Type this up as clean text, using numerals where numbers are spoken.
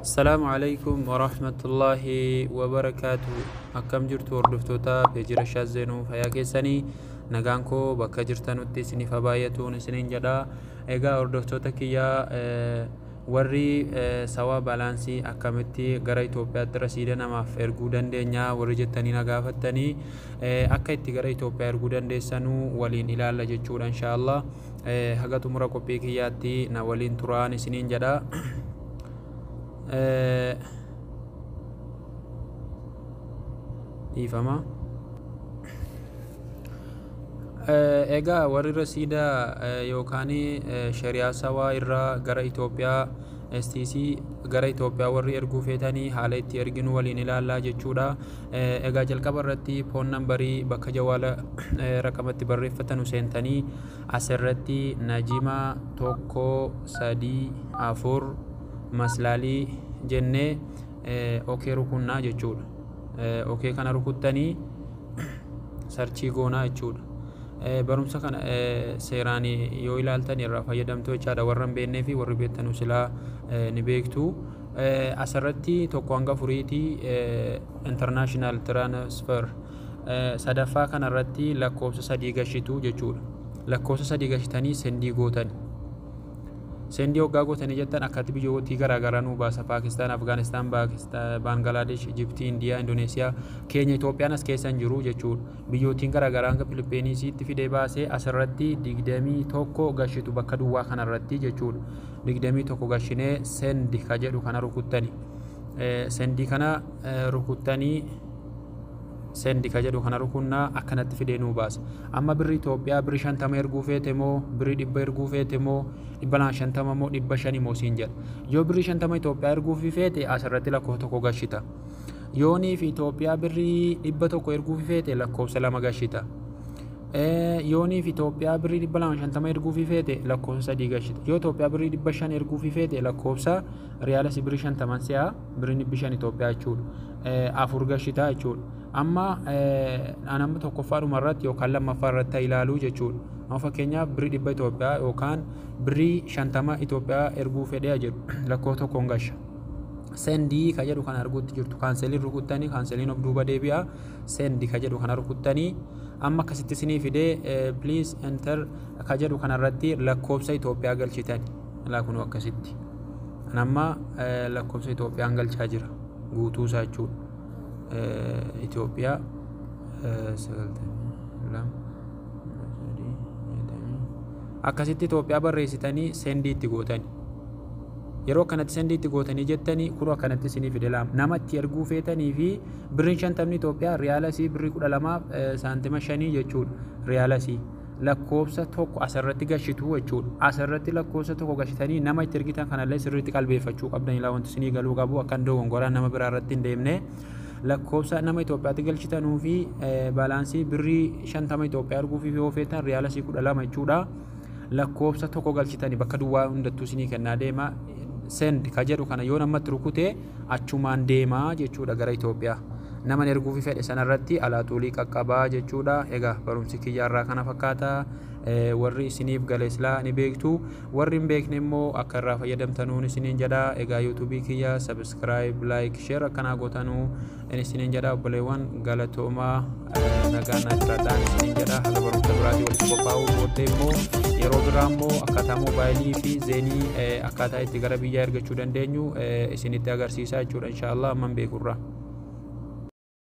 السلام عليكم ورحمة الله وبركاته. أكم جرتوا وردفتوتا بجرى الشازينو فيا كيساني نغانكو بكا جرتانوتي سني فبايتون سنين جدا إيغا وردفتوتا كيا warri sawa balaansii akkamitti gara Itoophiyaatti rasiida namaaf erguu dandeenya warri jettanii na gaafattanii akka itti gara Itoophiyaa erguu dandeessanuu waliin ilaalla jechuudha inshallah. Haga xumura qophii kiyyaatti na waliin turaan isiniin jedha. Ifama egaa warri rasiida yookaan shari'aa sawaa irraa gara Itoophiyaa STC gara Itoophiyaa warri erguu feetanii haala itti erginu waliin ilaallaa jechuudha. Egaa jalqaba irratti foon nambarii bakka jawaala raqamatti barreeffatan seentanii asirratti najima 134 maslaalii jennee okee rukunnaa jechuudha. Okee kana rukuttanii sarchii goonaa jechuudha. Barumsa kana seeraan yoo ilaaltan irraa fayyadamtoo jechaadha. Warra hin beeknee fi warri beektan silaa ni beektu. Asirratti tokko hanga furiitii international transfer sadaffaa kanarratti lakkoofsa 3 gashitu jechuudha. Lakkoofsa 3 gashitanii sendii gootan. Sendii hoggaa gootanii jettan akkatti biyyoottii garaagaraa nu baasa. Paakistaan, Afgaanistaan, Baangaladesh, Ijiptii, Indiyaa, Indoneesiyaa, Keenya, Itoophiyaan as keessa hin jiru jechuudha. Biyyoottiin garaagaraa hanga Filiippiinisiitti fidee baasee asirratti 21 gashitu bakka duwwaa kanarratti jechuudha. 21 gashinee sendi ka jedhu kana rukuttani. Sendii kana rukuttanii sendi ka jedhu kana rukunnaa akkanatti fidee nu baasa. Amma birri Itoophiyaa birri 50 erguu feete moo birri 100 erguu feete moo 250 moo 500 moo siin jedha. Yoo birri 50 Itoophiyaa erguu feete asirratti lakkoofsa tokko gashita. Yoonii fi Itoophiyaa birri 100 erguu feete lakkoofsa 2 gashita. Yoonii fi Itoophiyaa birri 250 erguu feete lakkoofsa 3 gashita. Yoo Itoophiyaa birri 500 erguu feete lakkoofsa riyaala birri 50 si'a birri 500 Itoophiyaa jechuudha. 4 gashita jechuudha. Amma anamma tokkoffaadhuma irratti yookaan lammaffaa irratti ilaaluu jechuudha. Amma fakkeenyaaf birri 100 Itoophiyaa yookaan birri 50 Itoophiyaa erguu fedhee jedhu lakkoofsa tokkoon gasha. Sendii ka jedhu kana arguutti jirtu kaanseliin rukuttanii kaanseliin of duuba deebi'a. Sendii ka jedhu kana rukuttanii amma akkasitti isinii fidee please enter ka jedhu kanarratti lakkoofsa Itoophiyaa galchitani. Laakunu akkasitti. Anamma lakkoofsa Itoophiyaan galchaa jira guutuu isaa jechuudha. Itoophiyaa akkasitti Itoophiyaa barreessitanii sendii itti gootanii yeroo kanatti sendii itti gootanii jettanii kun akkanatti isinii fide nama itti erguu feetanii fi birriin 50 Itoophiyaa riyaalasii birrii 12 saantima 5 jechuudha. Riyaalasii lakkoofsa tokko asirratti gashitu jechuudha. Asirratti lakkoofsa tokko gashitanii nama itti ergitan kanallee sirriitti qalbeeffachuu qabdan ilaa wanti isinii galuu qabu akka dogongoraan nama biraa irratti hin deemne. Lakkoofsa nama Itoophiyaatti galchitanuu fi balaansii birrii 50 Itoophiyaa erguu fi yoo feetan riyaalasii 12 jechuudha. Lakkoofsa tokko galchitanii bakka duwwaa hundattuu isinii kennaa deema. Send ka jedhu kana yoo namatti rukute achumaan deemaa jechuudha gara Itoophiyaa. Nama erguu fi fedhe sanarratti alaaxuulii qaqqabaa jechuudha. Egaa barumsi kiyyaarraa kana fakkaata. Warri isiniif galeeslaa ni beektu. Warri hin beekne immoo akka irraa fayyadamtanuun isiniin jedha. Egaa yuutuubii kiyya subscribe, like, share akkanaa gootanuu isiniin jedha. Obboleewwan galatoomaa nagaan ajiraadhaan isiniin jedha. Haga barumsa biraatii walitti qophaa'uu booddee immoo yeroo biraa immoo akkaataa moobaayilii fi zeenii akkaataa itti gara biyyaa ergachuu dandeenyu isinitti agarsiisaa jechuudha. Inshaallah amman beekurra.